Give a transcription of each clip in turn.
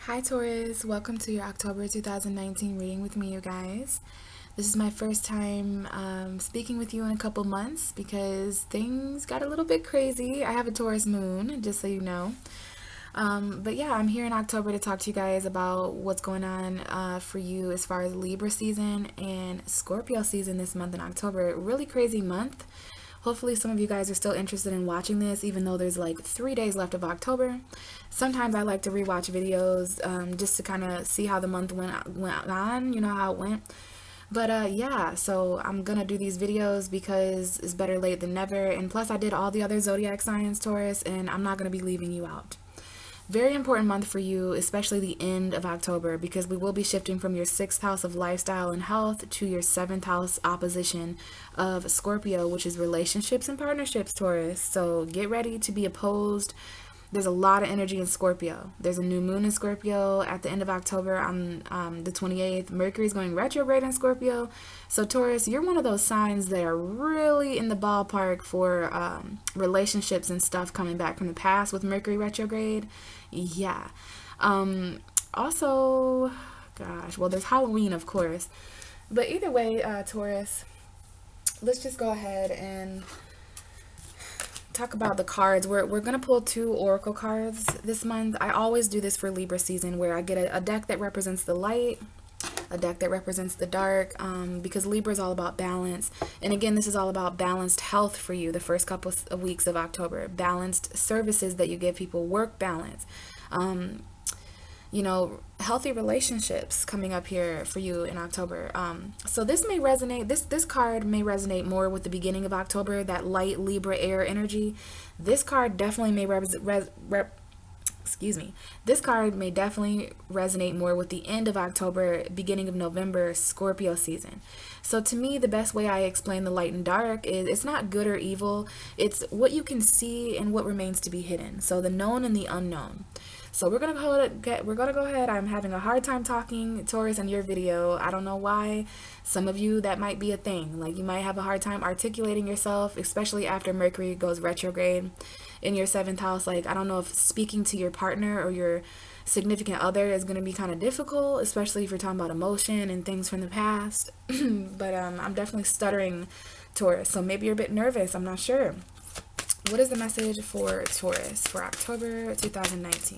Hi Taurus, welcome to your October 2019 reading with me, you guys. This is my first time speaking with you in a couple months because things got a little bit crazy. I have a Taurus moon, just so you know. But yeah, I'm here in October to talk to you guys about what's going on for you as far as Libra season and Scorpio season this month in October. Really crazy month. Hopefully some of you guys are still interested in watching this, even though there's like 3 days left of October. Sometimes I like to rewatch videos just to kind of see how the month went on, you know, how it went. But yeah, so I'm gonna do these videos because it's better late than never. And plus I did all the other zodiac signs, Taurus, and I'm not gonna be leaving you out. Very important month for you, especially the end of October, because we will be shifting from your sixth house of lifestyle and health to your seventh house opposition of Scorpio, which is relationships and partnerships, Taurus. So get ready to be opposed. There's a lot of energy in Scorpio. There's a new moon in Scorpio at the end of October on the 28th. Mercury's going retrograde in Scorpio. So Taurus, you're one of those signs that are really in the ballpark for relationships and stuff coming back from the past with Mercury retrograde. Yeah. Also, gosh, well, there's Halloween, of course. But either way, Taurus, let's just go ahead and talk about the cards. We're gonna pull two oracle cards this month. I always do this for Libra season, where I get a deck that represents the light, a deck that represents the dark, because Libra is all about balance. And again, this is all about balanced health for you the first couple of weeks of October. Balanced services that you give people, work balance, healthy relationships coming up here for you in October. So this may resonate, this card may resonate more with the beginning of October, that light Libra air energy. This card definitely may this card may definitely resonate more with the end of October, beginning of November, Scorpio season. So to me, the best way I explain the light and dark is it's not good or evil. It's what you can see and what remains to be hidden. So the known and the unknown. So we're gonna go ahead. I'm having a hard time talking, Taurus, in your video. I don't know why. Some of you, that might be a thing. Like, you might have a hard time articulating yourself, especially after Mercury goes retrograde in your seventh house. Like, I don't know if speaking to your partner or your significant other is going to be kind of difficult, especially if you're talking about emotion and things from the past. But I'm definitely stuttering, Taurus. So maybe you're a bit nervous. I'm not sure. What is the message for Taurus for October 2019?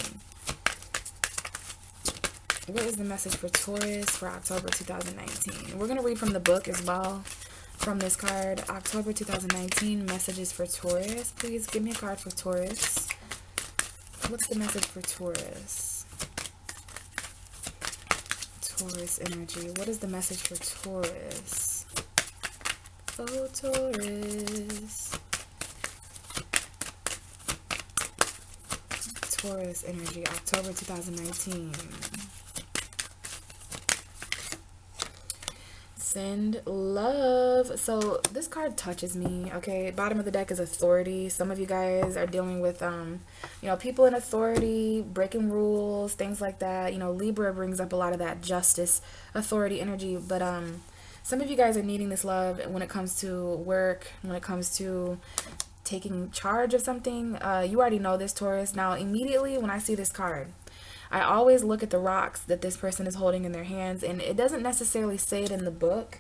What is the message for Taurus for October 2019? We're going to read from the book as well, from this card. October 2019, messages for Taurus. Please give me a card for Taurus. What's the message for Taurus? Taurus energy. What is the message for Taurus? Oh, Taurus. Taurus energy, October 2019. Send love. So this card touches me. Okay, bottom of the deck is authority. Some of you guys are dealing with people in authority, breaking rules, things like that. Libra brings up a lot of that justice, authority energy. But some of you guys are needing this love when it comes to work, when it comes to taking charge of something. You already know this, Taurus. Now, immediately when I see this card, I always look at the rocks that this person is holding in their hands, and it doesn't necessarily say it in the book,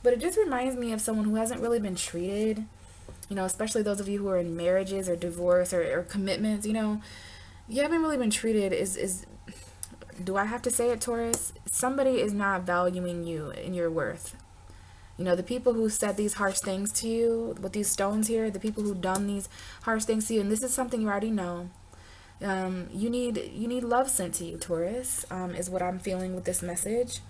but it just reminds me of someone who hasn't really been treated, especially those of you who are in marriages or divorce or commitments. You haven't really been treated. Do I have to say it, Taurus? Somebody is not valuing you and your worth. The people who said these harsh things to you with these stones here, the people who done these harsh things to you, and this is something you already know. You need love sent to you, Taurus, is what I'm feeling with this message.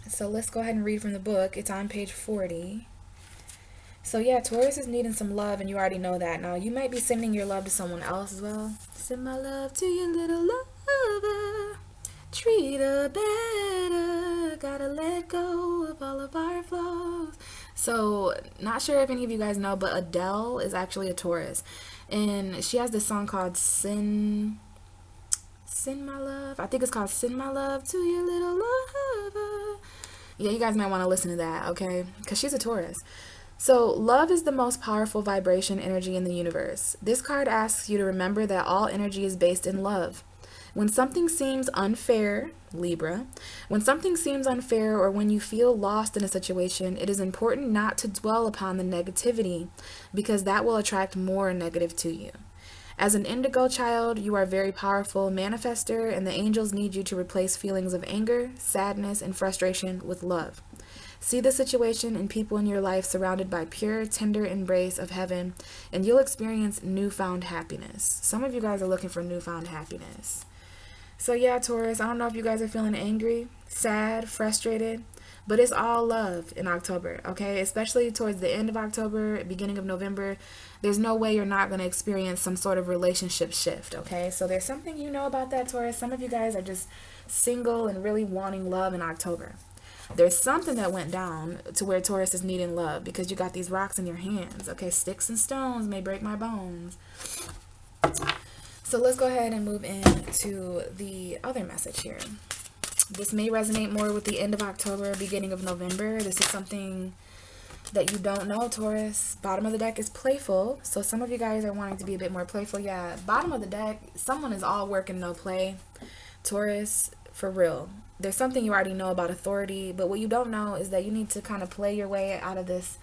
So let's go ahead and read from the book. It's on page 40. So yeah, Taurus is needing some love, and you already know that. Now, you might be sending your love to someone else as well. Send my love to your little lover. Treat her better. Gotta let go of all of our flaws. So, not sure if any of you guys know, but Adele is actually a Taurus. And she has this song called Send My Love. I think it's called Send My Love to Your Little Lover. Yeah, you guys might want to listen to that, okay? Because she's a Taurus. So, love is the most powerful vibration energy in the universe. This card asks you to remember that all energy is based in love. When something seems unfair, Libra, when something seems unfair or when you feel lost in a situation, it is important not to dwell upon the negativity because that will attract more negative to you. As an indigo child, you are a very powerful manifester, and the angels need you to replace feelings of anger, sadness, and frustration with love. See the situation and people in your life surrounded by pure, tender embrace of heaven, and you'll experience newfound happiness. Some of you guys are looking for newfound happiness. So yeah, Taurus, I don't know if you guys are feeling angry, sad, frustrated, but it's all love in October, okay? Especially towards the end of October, beginning of November. There's no way you're not going to experience some sort of relationship shift, okay? So there's something you know about that, Taurus. Some of you guys are just single and really wanting love in October. There's something that went down to where Taurus is needing love because you got these rocks in your hands, okay? Sticks and stones may break my bones. So let's go ahead and move into the other message here. This may resonate more with the end of October, beginning of November. This is something that you don't know, Taurus. Bottom of the deck is playful. So some of you guys are wanting to be a bit more playful. Yeah, bottom of the deck, someone is all work and no play. Taurus, for real. There's something you already know about authority, but what you don't know is that you need to kind of play your way out of this.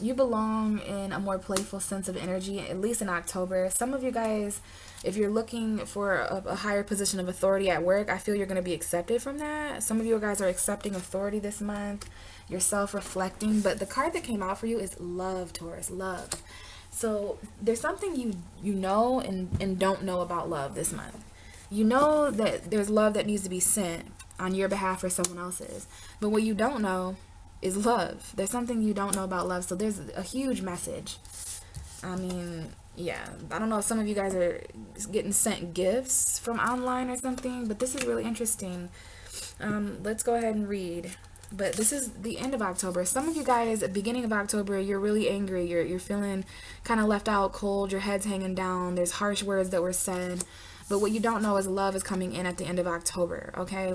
You belong in a more playful sense of energy, at least in October. Some of you guys, if you're looking for a higher position of authority at work, I feel you're going to be accepted from that. Some of you guys are accepting authority this month. You're self-reflecting. But the card that came out for you is love, Taurus, love. So there's something you know and don't know about love this month. You know that there's love that needs to be sent on your behalf or someone else's. But what you don't know is love. There's something you don't know about love. So there's a huge message. I mean, yeah, I don't know if some of you guys are getting sent gifts from online or something, but this is really interesting. Let's go ahead and read. But this is the end of October. Some of you guys, at the beginning of October, you're really angry. You're feeling kind of left out, cold. Your head's hanging down. There's harsh words that were said. But what you don't know is love is coming in at the end of October, okay?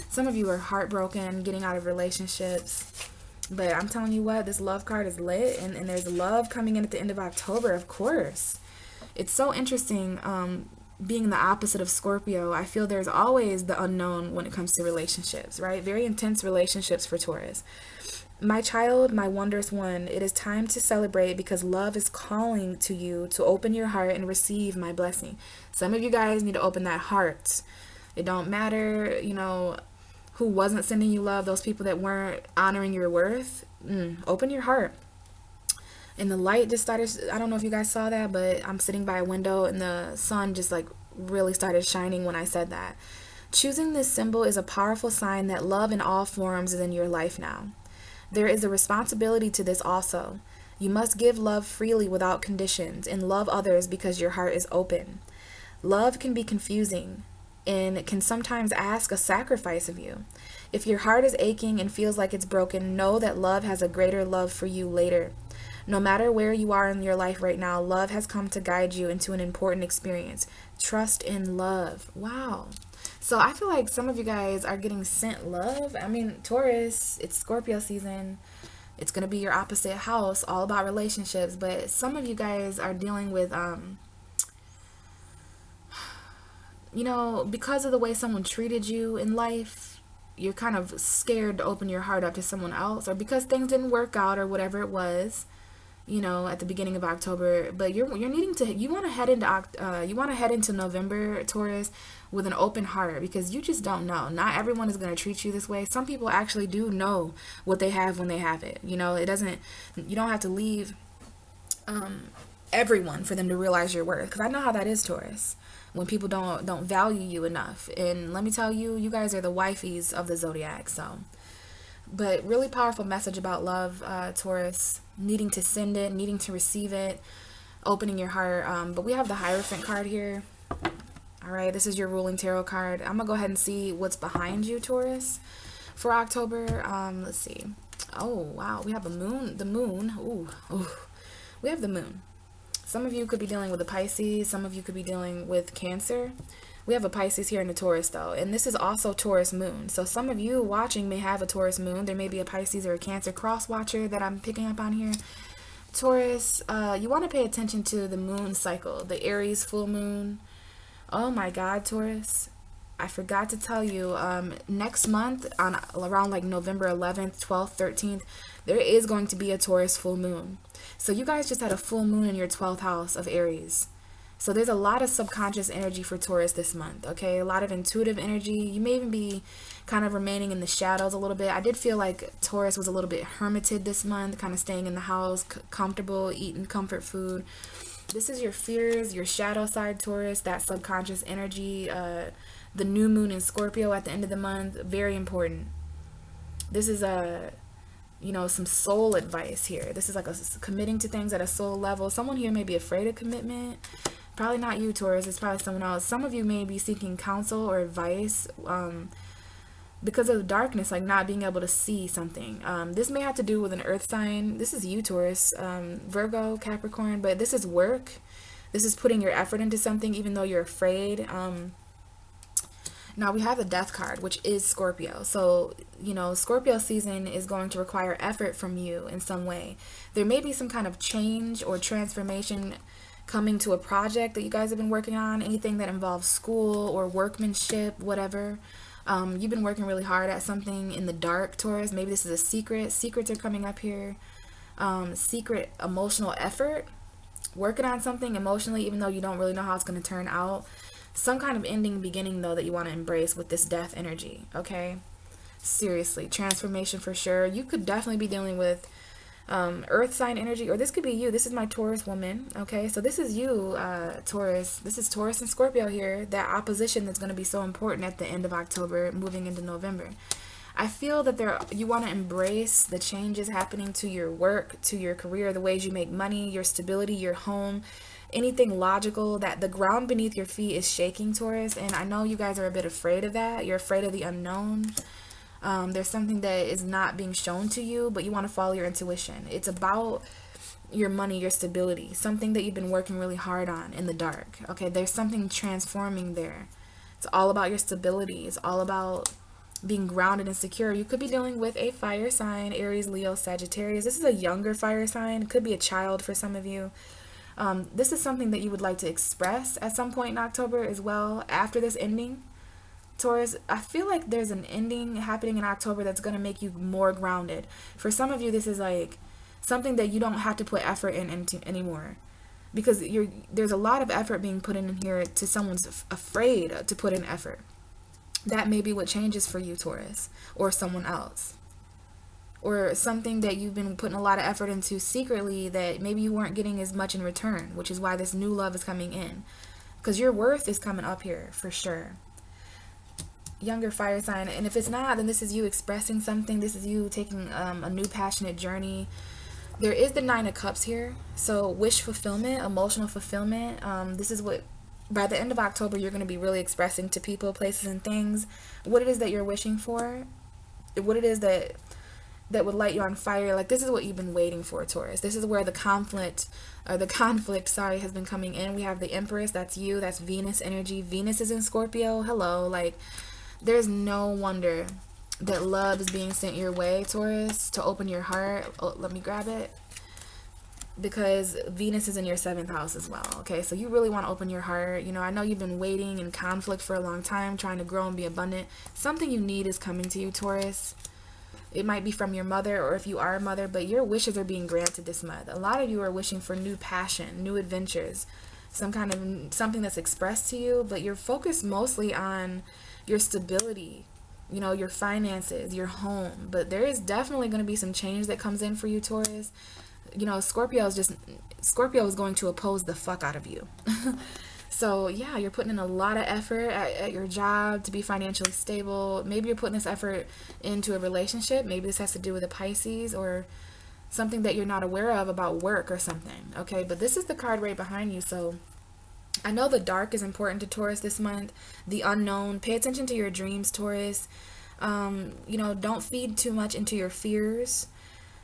Some of you are heartbroken, getting out of relationships. But I'm telling you what, this love card is lit, and there's love coming in at the end of October, of course. It's so interesting, being the opposite of Scorpio. I feel there's always the unknown when it comes to relationships, right? Very intense relationships for Taurus. My child, my wondrous one, it is time to celebrate because love is calling to you to open your heart and receive my blessing. Some of you guys need to open that heart. It don't matter, who wasn't sending you love, those people that weren't honoring your worth. Open your heart. And the light just started, I don't know if you guys saw that, but I'm sitting by a window and the sun just really started shining when I said that. Choosing this symbol is a powerful sign that love in all forms is in your life now. There is a responsibility to this also. You must give love freely without conditions and love others because your heart is open. Love can be confusing and can sometimes ask a sacrifice of you. If your heart is aching and feels like it's broken, know that love has a greater love for you later. No matter where you are in your life right now, love has come to guide you into an important experience. Trust in love. Wow. So I feel like some of you guys are getting sent love. I mean, Taurus, it's Scorpio season. It's going to be your opposite house, all about relationships. But some of you guys are dealing with, because of the way someone treated you in life, you're kind of scared to open your heart up to someone else, or because things didn't work out or whatever it was, at the beginning of October. But you want to head into November, Taurus, with an open heart, because you just don't know. Not everyone is going to treat you this way. Some people actually do know what they have when they have it. You don't have to leave everyone for them to realize your worth, because I know how that is, Taurus, when people don't value you enough. And let me tell you, you guys are the wifeys of the zodiac. So, but really powerful message about love, Taurus, needing to send it, needing to receive it, opening your heart. But we have the Hierophant card here. All right, this is your ruling tarot card. I'm gonna go ahead and see what's behind you, Taurus, for October. Let's see. Oh wow, we have the moon. Ooh. We have the moon. Some of you could be dealing with a Pisces. Some of you could be dealing with Cancer. We have a Pisces here in the Taurus though, and this is also Taurus moon. So some of you watching may have a Taurus moon. There may be a Pisces or a Cancer cross watcher that I'm picking up on here. Taurus, you want to pay attention to the moon cycle, the Aries full moon. Oh my God, Taurus. I forgot to tell you, next month on around like November 11th, 12th, 13th, there is going to be a Taurus full moon. So you guys just had a full moon in your 12th house of Aries. So there's a lot of subconscious energy for Taurus this month, okay? A lot of intuitive energy. You may even be kind of remaining in the shadows a little bit. I did feel like Taurus was a little bit hermited this month, kind of staying in the house, comfortable, eating comfort food. This is your fears, your shadow side, Taurus, that subconscious energy. The new moon in Scorpio at the end of the month, very important. This is some soul advice here. This is like committing to things at a soul level. Someone here may be afraid of commitment. Probably not you, Taurus. It's probably someone else. Some of you may be seeking counsel or advice because of the darkness, like not being able to see something. This may have to do with an earth sign. This is you, Taurus, Virgo, Capricorn, but this is work. This is putting your effort into something even though you're afraid. Now we have the Death card, which is Scorpio. So, Scorpio season is going to require effort from you in some way. There may be some kind of change or transformation coming to a project that you guys have been working on, anything that involves school or workmanship, whatever. You've been working really hard at something in the dark, Taurus. Maybe this is a secret. Secrets are coming up here. Secret emotional effort. Working on something emotionally, even though you don't really know how it's going to turn out. Some kind of ending, beginning, though, that you want to embrace with this death energy, okay? Seriously, transformation for sure. You could definitely be dealing with earth sign energy, or this could be you. This is my Taurus woman, okay? So this is you, Taurus. This is Taurus and Scorpio here, that opposition that's going to be so important at the end of October, moving into November. I feel that you want to embrace the changes happening to your work, to your career, the ways you make money, your stability, your home, anything logical. That the ground beneath your feet is shaking, Taurus, and I know you guys are a bit afraid of that. You're afraid of the unknown. There's something that is not being shown to you, but you want to follow your intuition. It's about your money, your stability, something that you've been working really hard on in the dark. Okay, there's something transforming there. It's all about your stability. It's all about being grounded and secure. You could be dealing with a fire sign, Aries, Leo, Sagittarius. This is a younger fire sign. It could be a child for some of you. This is something that you would like to express at some point in October as well, after this ending. Taurus, I feel like there's an ending happening in October that's going to make you more grounded. For some of you, this is like something that you don't have to put effort in anymore. Because there's a lot of effort being put in here to someone's afraid to put in effort. That may be what changes for you, Taurus, or someone else. Or something that you've been putting a lot of effort into secretly that maybe you weren't getting as much in return, which is why this new love is coming in. Because your worth is coming up here, for sure. Younger fire sign, and if it's not, then this is you expressing something. This is you taking a new passionate journey. There is the Nine of Cups here, so wish fulfillment, emotional fulfillment. This is what, by the end of October, you're going to be really expressing to people, places, and things what it is that you're wishing for, what it is that would light you on fire. Like, this is what you've been waiting for, Taurus. This is where the conflict has been coming in. We have the Empress, that's you, that's Venus energy. Venus is in Scorpio. Hello. Like, there's no wonder that love is being sent your way, Taurus, to open your heart. Oh, let me grab it. Because Venus is in your 7th house as well, okay? So you really want to open your heart. I know you've been waiting in conflict for a long time, trying to grow and be abundant. Something you need is coming to you, Taurus. It might be from your mother, or if you are a mother, but your wishes are being granted this month. A lot of you are wishing for new passion, new adventures, something that's expressed to you, but you're focused mostly on your stability, your finances, your home. But there is definitely going to be some change that comes in for you, Taurus. Scorpio is going to oppose the fuck out of you. So yeah, you're putting in a lot of effort at your job to be financially stable. Maybe you're putting this effort into a relationship. Maybe this has to do with a Pisces or something that you're not aware of about work or something. Okay, but this is the card right behind you. So I know the dark is important to Taurus this month. The unknown. Pay attention to your dreams, Taurus. Don't feed too much into your fears.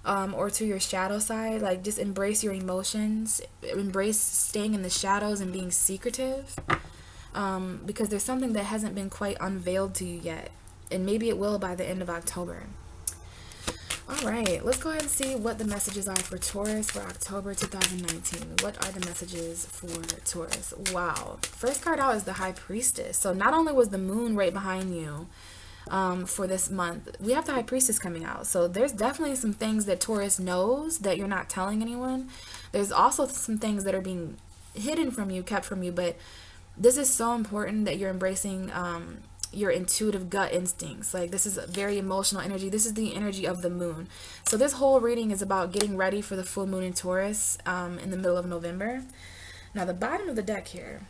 Or to your shadow side. Like, just embrace your emotions, embrace staying in the shadows and being secretive, because there's something that hasn't been quite unveiled to you yet, and maybe it will by the end of October. All right, let's go ahead and see what the messages are for Taurus for October 2019. What are the messages for Taurus? Wow. First card out is the High Priestess. So not only was the moon right behind you for this month, we have the High Priestess coming out. So there's definitely some things that Taurus knows that you're not telling anyone. There's also some things that are being hidden from you, kept from you, but this is so important that you're embracing your intuitive gut instincts. Like, this is a very emotional energy. This is the energy of the moon. So this whole reading is about getting ready for the full moon in Taurus in the middle of November. Now, the bottom of the deck here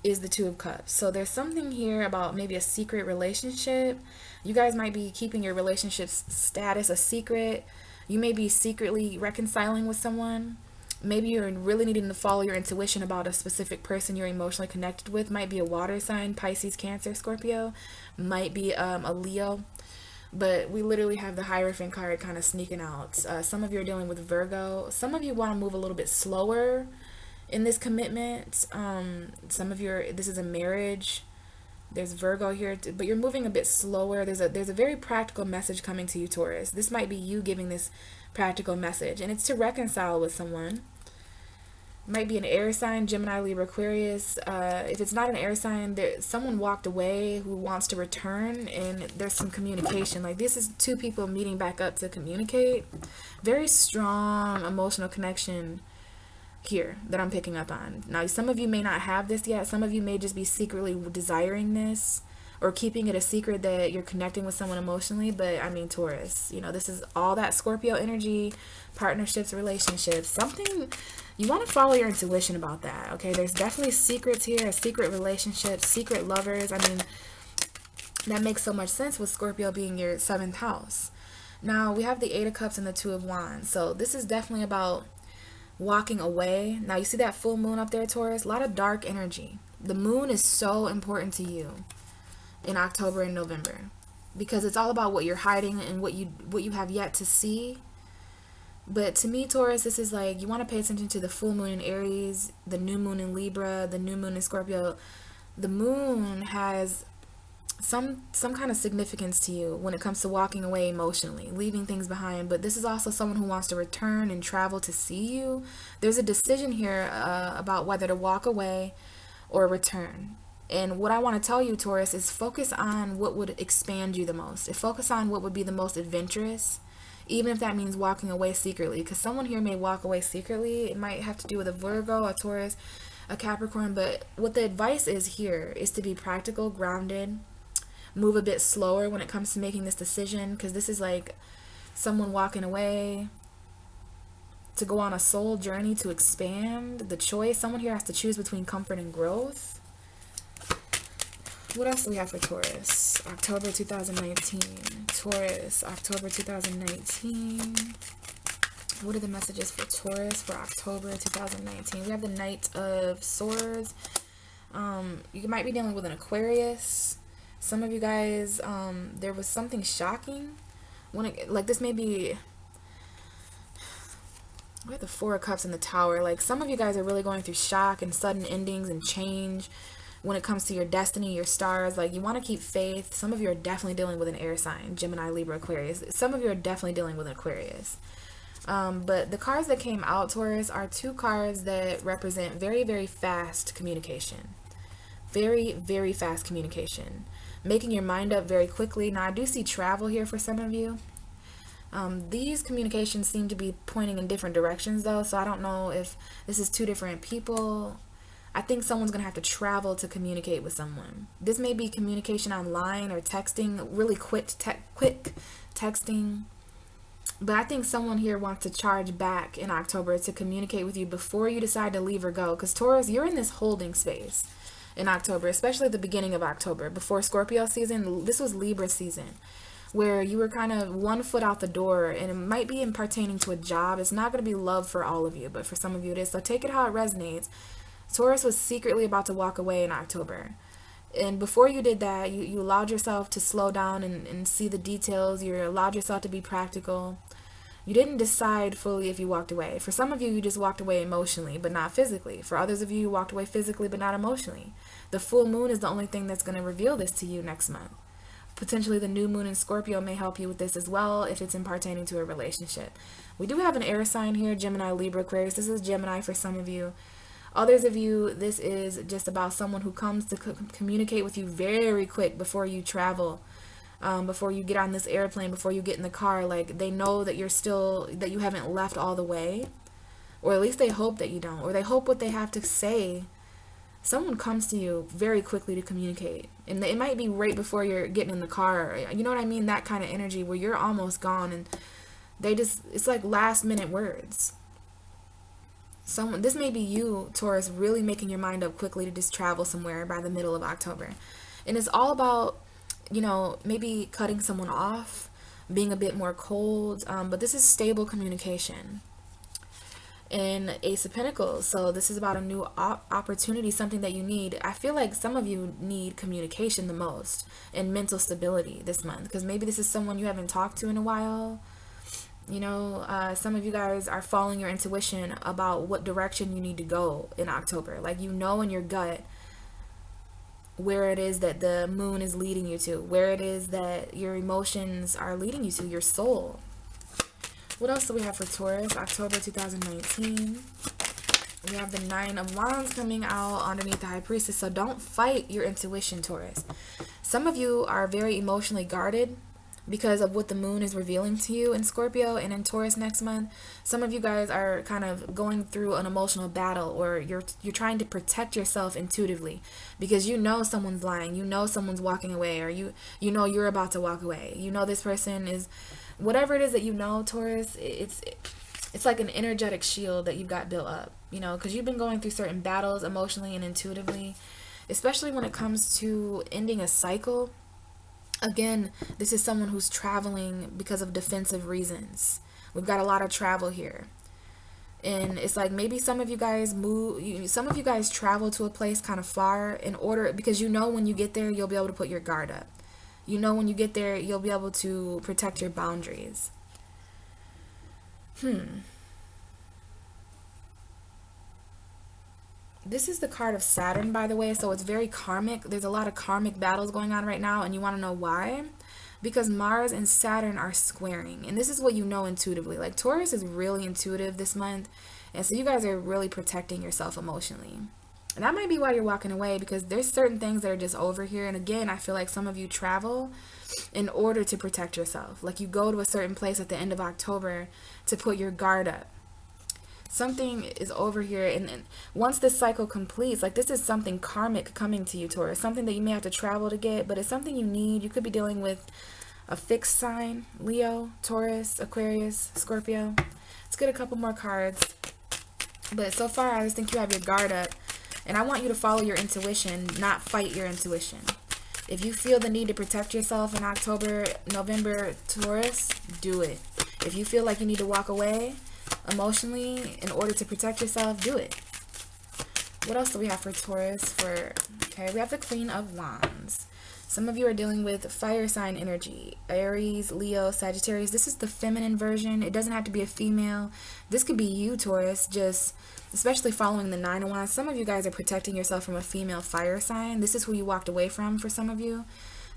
is the Two of Cups. So there's something here about maybe a secret relationship. You guys might be keeping your relationship's status a secret. You may be secretly reconciling with someone. Maybe you're really needing to follow your intuition about a specific person you're emotionally connected with. Might be a water sign, Pisces, Cancer, Scorpio. Might be a Leo. But we literally have the Hierophant card kind of sneaking out. Some of you are dealing with Virgo. Some of you want to move a little bit slower in this commitment. Some of you, this is a marriage. There's Virgo here, but you're moving a bit slower. There's a very practical message coming to you, Taurus. This might be you giving this practical message, and it's to reconcile with someone. Might be an air sign, Gemini, Libra, Aquarius. If it's not an air sign, someone walked away who wants to return, and there's some communication. Like, this is two people meeting back up to communicate. Very strong emotional connection here that I'm picking up on. Now, some of you may not have this yet. Some of you may just be secretly desiring this or keeping it a secret that you're connecting with someone emotionally. But I mean, Taurus, you know, this is all that Scorpio energy, partnerships, relationships, something. You want to follow your intuition about that, okay? There's definitely secrets here, a secret relationship, secret lovers. I mean, that makes so much sense with Scorpio being your 7th house. Now, we have the 8 of Cups and the 2 of Wands. So this is definitely about walking away. Now, you see that full moon up there, Taurus? A lot of dark energy. The moon is so important to you in October and November because it's all about what you're hiding and what you have yet to see. But to me, Taurus, this is like, you want to pay attention to the full moon in Aries, the new moon in Libra, the new moon in Scorpio. The moon has some kind of significance to you when it comes to walking away emotionally, leaving things behind. But this is also someone who wants to return and travel to see you. There's a decision here about whether to walk away or return. And what I want to tell you, Taurus, is focus on what would expand you the most. Focus on what would be the most adventurous, even if that means walking away secretly. Because someone here may walk away secretly. It might have to do with a Virgo, a Taurus, a Capricorn. But what the advice is here is to be practical, grounded, move a bit slower when it comes to making this decision. Because this is like someone walking away to go on a soul journey to expand the choice. Someone here has to choose between comfort and growth. What else do we have for Taurus? October 2019. Taurus, October 2019. What are the messages for Taurus for October 2019? We have the Knight of Swords. You might be dealing with an Aquarius. Some of you guys, there was something shocking. Like this may be... We have the 4 of Cups in the Tower. Like, some of you guys are really going through shock and sudden endings and change when it comes to your destiny, your stars. Like, you want to keep faith. Some of you are definitely dealing with an air sign, Gemini, Libra, Aquarius. Some of you are definitely dealing with an Aquarius. But the cards that came out, Taurus, are 2 cards that represent very, very fast communication. Very, very fast communication. Making your mind up very quickly. Now, I do see travel here for some of you. These communications seem to be pointing in different directions, though, so I don't know if this is 2 different people. I think someone's going to have to travel to communicate with someone. This may be communication online or texting, really quick texting. But I think someone here wants to charge back in October to communicate with you before you decide to leave or go. Because Taurus, you're in this holding space in October, especially at the beginning of October. Before Scorpio season, this was Libra season, where you were kind of 1 foot out the door, and it might be in pertaining to a job. It's not going to be love for all of you, but for some of you it is. So take it how it resonates. Taurus was secretly about to walk away in October. And before you did that, you allowed yourself to slow down and see the details. You allowed yourself to be practical. You didn't decide fully if you walked away. For some of you, you just walked away emotionally, but not physically. For others of you, you walked away physically, but not emotionally. The full moon is the only thing that's going to reveal this to you next month. Potentially the new moon in Scorpio may help you with this as well if it's in pertaining to a relationship. We do have an air sign here, Gemini, Libra, Aquarius. This is Gemini for some of you. Others of you, this is just about someone who comes to communicate with you very quick before you travel, before you get on this airplane, before you get in the car. Like, they know that that you haven't left all the way, or at least they hope that you don't, or they hope what they have to say. Someone comes to you very quickly to communicate, and it might be right before you're getting in the car. You know what I mean? That kind of energy where you're almost gone, and it's like last minute words. This may be you, Taurus, really making your mind up quickly to just travel somewhere by the middle of October. And it's all about, maybe cutting someone off, being a bit more cold, but this is stable communication. And Ace of Pentacles, so this is about a new opportunity, something that you need. I feel like some of you need communication the most and mental stability this month, because maybe this is someone you haven't talked to in a while. Some of you guys are following your intuition about what direction you need to go in October. Like, in your gut where it is that the moon is leading you to, where it is that your emotions are leading you to, your soul. What else do we have for Taurus? October 2019. We have the 9 of Wands coming out underneath the High Priestess. So don't fight your intuition, Taurus. Some of you are very emotionally guarded because of what the moon is revealing to you in Scorpio and in Taurus next month. Some of you guys are kind of going through an emotional battle, or you're trying to protect yourself intuitively because someone's lying, someone's walking away, or you're about to walk away. This person is, whatever it is that Taurus, it's like an energetic shield that you've got built up, because you've been going through certain battles emotionally and intuitively, especially when it comes to ending a cycle. Again, this is someone who's traveling because of defensive reasons. We've got a lot of travel here. And it's like maybe some of you guys travel to a place kind of far because when you get there, you'll be able to put your guard up. When you get there, you'll be able to protect your boundaries. This is the card of Saturn, by the way, so it's very karmic. There's a lot of karmic battles going on right now, and you want to know why? Because Mars and Saturn are squaring, and this is what you know intuitively. Like, Taurus is really intuitive this month, and so you guys are really protecting yourself emotionally. And that might be why you're walking away, because there's certain things that are just over here. And again, I feel like some of you travel in order to protect yourself. Like, you go to a certain place at the end of October to put your guard up. Something is over here, and once this cycle completes, like, this is something karmic coming to you, Taurus. Something that you may have to travel to get, but it's something you need. You could be dealing with a fixed sign, Leo, Taurus, Aquarius, Scorpio. Let's get a couple more cards. But so far, I just think you have your guard up, and I want you to follow your intuition, not fight your intuition. If you feel the need to protect yourself in October, November, Taurus, do it. If you feel like you need to walk away emotionally in order to protect yourself, do it. What else do we have for Taurus? We have the Queen of Wands. Some of you are dealing with fire sign energy, Aries, Leo, Sagittarius. This is the feminine version. It doesn't have to be a female. This could be you, Taurus, just especially following the 9 of Wands. Some of you guys are protecting yourself from a female fire sign. This is who you walked away from for some of you.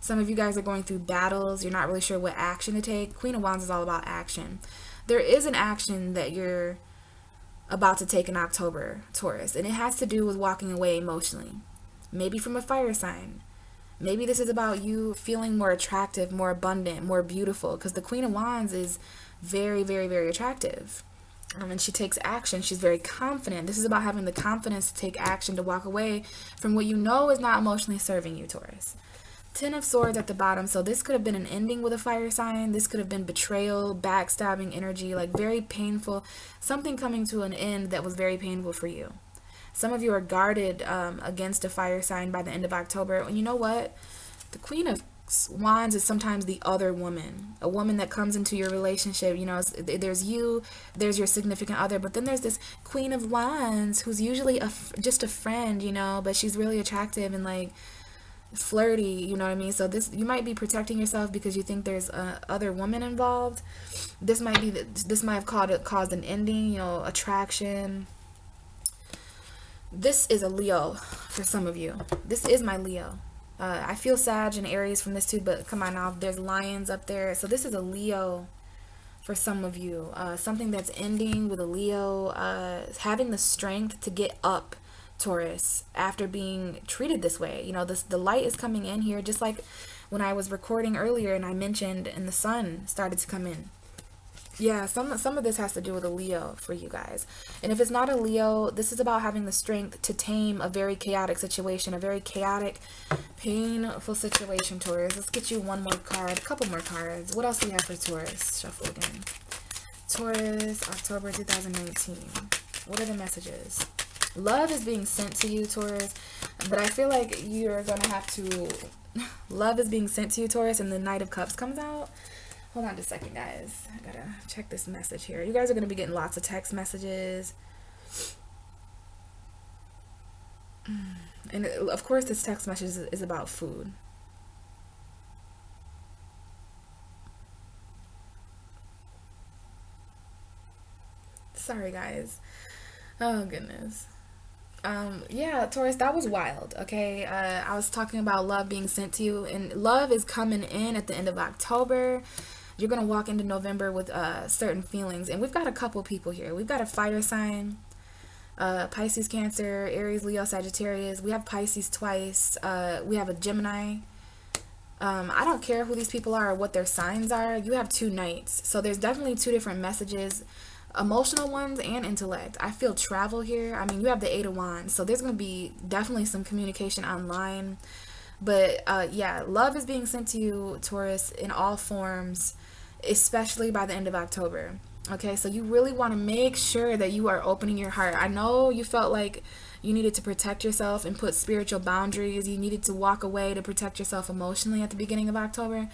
Some of you guys are going through battles. You're not really sure what action to take. Queen of Wands is all about action. There is an action that you're about to take in October, Taurus, and it has to do with walking away emotionally. Maybe from a fire sign. Maybe this is about you feeling more attractive, more abundant, more beautiful, because the Queen of Wands is very, very, very attractive. And she takes action. She's very confident. This is about having the confidence to take action, to walk away from what you know is not emotionally serving you, Taurus. 10 of Swords at the bottom. So this could have been an ending with a fire sign. This could have been betrayal, backstabbing energy, like very painful. Something coming to an end that was very painful for you. Some of you are guarded against a fire sign by the end of October. And you know what? The Queen of Wands is sometimes the other woman. A woman that comes into your relationship. There's you, there's your significant other, but then there's this Queen of Wands who's usually just a friend, but she's really attractive and like flirty, you know what I mean? So you might be protecting yourself because you think there's other woman involved. This might have caused an ending, attraction. This is a Leo for some of you. This is my Leo. I feel Sag and Aries from this too, but come on now, there's lions up there. So this is a Leo for some of you. Something that's ending with a Leo, having the strength to get up, Taurus, after being treated this way. You know, the light is coming in here, just like when I was recording earlier and I mentioned, and the sun started to come in. Yeah, some of this has to do with a Leo for you guys. And if it's not a Leo, this is about having the strength to tame a very chaotic situation, a very chaotic, painful situation, Taurus. Let's get you one more card, a couple more cards. What else do we have for Taurus? Shuffle again. Taurus, October 2019. What are the messages? Love is being sent to you, Taurus, but I feel like you're going to have to... Love is being sent to you, Taurus, and the Knight of Cups comes out. Hold on just a second, guys. I gotta check this message here. You guys are gonna be getting lots of text messages. And of course, this text message is about food. Sorry, guys. Oh, goodness. Yeah, Taurus, that was wild. Okay, I was talking about love being sent to you, and love is coming in at the end of October. You're gonna walk into November with certain feelings, and we've got a couple people here. We've got a fire sign, Pisces, Cancer, Aries, Leo, Sagittarius. We have Pisces twice. We have a Gemini. I don't care who these people are or what their signs are. You have two knights, so there's definitely two different messages. Emotional ones and intellect. I feel travel here. I mean, you have the Eight of Wands, so there's going to be definitely some communication online. But yeah, love is being sent to you, Taurus, in all forms, especially by the end of October. Okay, so you really want to make sure that you are opening your heart. I know you felt like you needed to protect yourself and put spiritual boundaries. You needed to walk away to protect yourself emotionally at the beginning of October.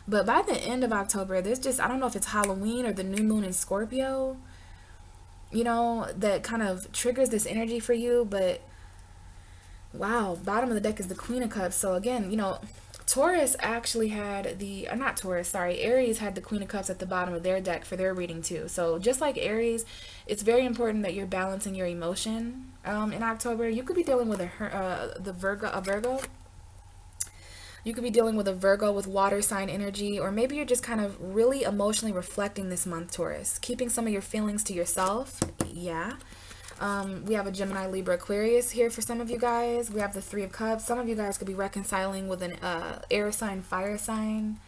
But by the end of October, there's just, I don't know if it's Halloween or the new moon in Scorpio, you know, that kind of triggers this energy for you. But wow, bottom of the deck is the Queen of Cups. So again, you know, Taurus actually had the, not Taurus, sorry, Aries had the Queen of Cups at the bottom of their deck for their reading too. So just like Aries, it's very important that you're balancing your emotion in October. You could be dealing with a Virgo. You could be dealing with a Virgo with water sign energy, or maybe you're just kind of really emotionally reflecting this month, Taurus. Keeping some of your feelings to yourself. Yeah. We have a Gemini, Libra, Aquarius here for some of you guys. We have the Three of Cups. Some of you guys could be reconciling with an air sign, fire sign.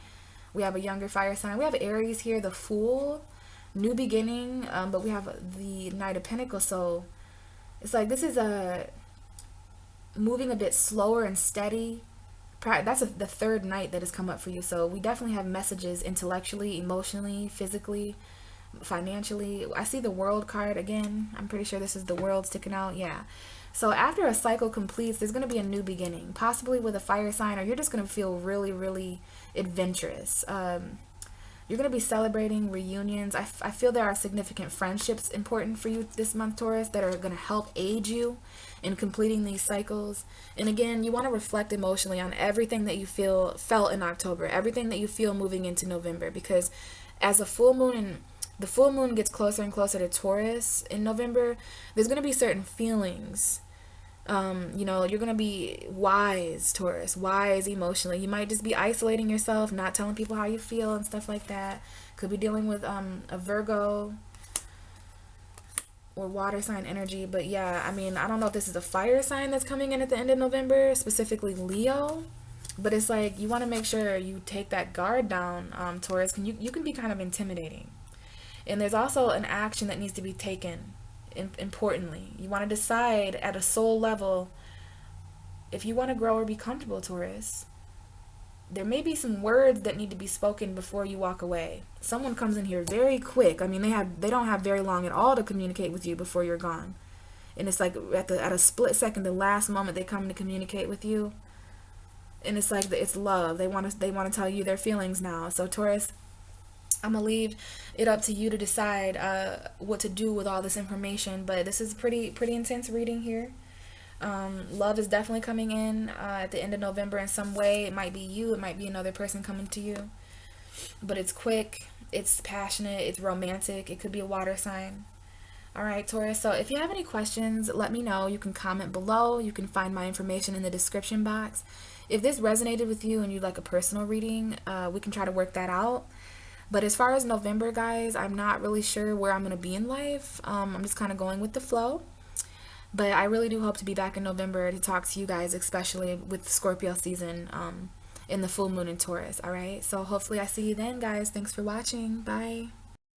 We have a younger fire sign. We have Aries here, the Fool, new beginning. But we have the Knight of Pentacles. So it's like this is moving a bit slower and steady. That's the third night that has come up for you. So we definitely have messages intellectually, emotionally, physically, financially. I see the World card again. I'm pretty sure this is the World sticking out. Yeah. So after a cycle completes, there's going to be a new beginning, possibly with a fire sign, or you're just going to feel really, really adventurous. You're going to be celebrating reunions. I feel there are significant friendships important for you this month, Taurus, that are going to help aid you in completing these cycles. And again, you want to reflect emotionally on everything that you felt in October, everything that you feel moving into November, because as the full moon gets closer and closer to Taurus in November, there's going to be certain feelings. You know, you're going to be wise, Taurus, wise emotionally. You might just be isolating yourself, not telling people how you feel and stuff like that. Could be dealing with a Virgo or water sign energy. But yeah, I mean, I don't know if this is a fire sign that's coming in at the end of November, specifically Leo. But it's like you want to make sure you take that guard down, Taurus. You can be kind of intimidating. And there's also an action that needs to be taken. Importantly, you want to decide at a soul level if you want to grow or be comfortable, Taurus. There may be some words that need to be spoken before you walk away. Someone comes in here very quick. I mean, they don't have very long at all to communicate with you before you're gone. And it's like at a split second, the last moment they come to communicate with you. And it's like it's love. They want to tell you their feelings now. So Taurus, I'm gonna leave it up to you to decide what to do with all this information. But this is pretty intense reading here. Love is definitely coming in at the end of November in some way. It might be you, it might be another person coming to you, but it's quick, it's passionate, it's romantic. It could be a water sign. All right, Taurus. So if you have any questions, let me know. You can comment below. You can find my information in the description box. If this resonated with you and you'd like a personal reading, we can try to work that out. But as far as November, guys, I'm not really sure where I'm going to be in life. I'm just kind of going with the flow. But I really do hope to be back in November to talk to you guys, especially with Scorpio season in the full moon in Taurus. All right. So hopefully I see you then, guys. Thanks for watching. Bye.